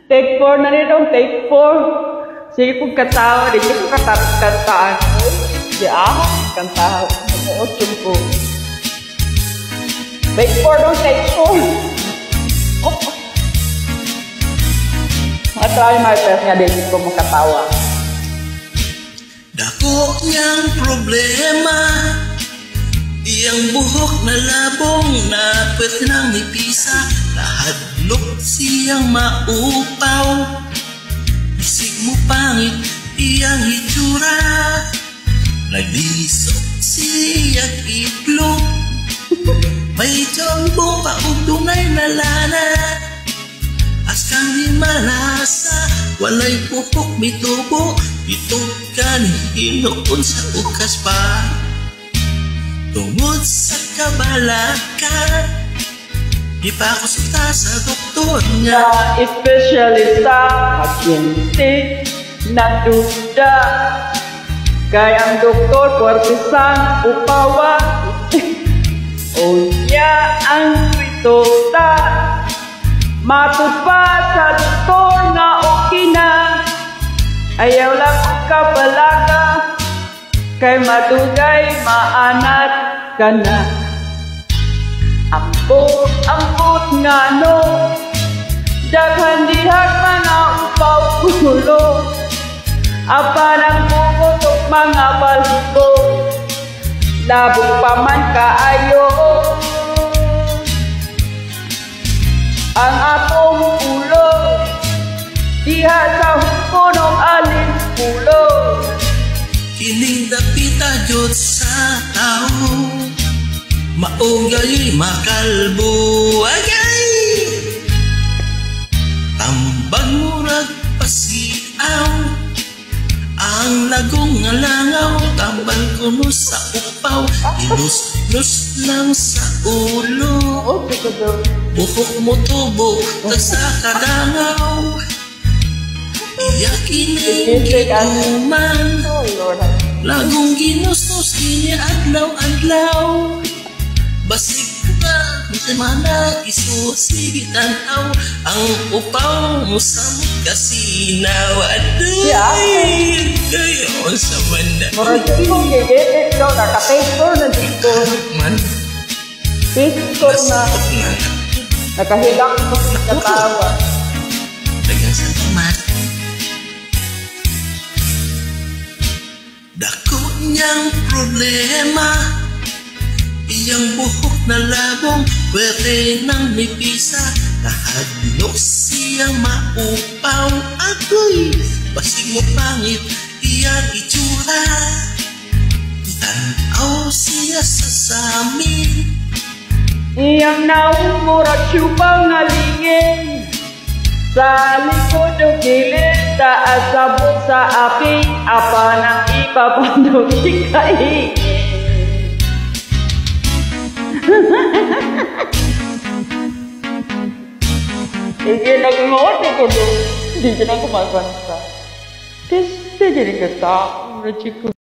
Take 4 na rin dong, take 4. Sige kong katawa, di ko kataan. Di ako, kantawa. Namuot yung po. Take 4 dong, take 4. Matry my best nga din ko mo katawa. Dako niyang problema, iyang buhok na labong na pwede nang ipisa. Lahadlok siyang maupaw, isig mo pangit iyang itsura. Naglisok siyang itlog, may jombong paugdungay na lana. Askang di malasa, walay buhok mitubo, itong kanihinoon sa ukas pa. Tungod sa kabalaka, di pa ako suta sa doktor niya. Espesyalista, pasyente na duda, kaya ang doktor kwartisan upawa. O niya ang resulta, matod pa sa doktor na okay na. Ayaw lang ang kabalaka, kay madugay maanat ka na. Ambot nga no, daghan dihag mga upaw ulo. Apan ang bukotok mga balbo, labog pa man kaayo. Ang atong ulo, diha sa hukonong alin ulo. Kining dapita jud sa tao, maugay makalbo agay. Tambag murag pasiaw, ang lagong nga langaw. Tambal kuno sa upaw, inus-nus lang sa ulo. Buhok mo tubo, sa kadangaw. Iyak ining lagong ginustos kini adlaw-adlaw. Basig ka, semana isusi tanaw. Ang upaw mo samot kasinaw. Aday, kayo sa banda. Murag kong gigit ikaw, naka-take 4 na dito. Man, Take 4 na, nakahilang ko sa katawa. dagang salamat. Dako niyang problema, iyang buhok na labong pwede nang mipisa. Kahadlok siyang maupaw, agoy basig mo pangit iyang itsura. Tanaw siya sa samin, Iyang naumurag syupang nalingin, sa likod o gilid, taas sabot sa api, apa nang ipapandog ikain. Sige, nag-ngot ako doon. Hindi ka na kumakanta. Kasi, hindi ka tao,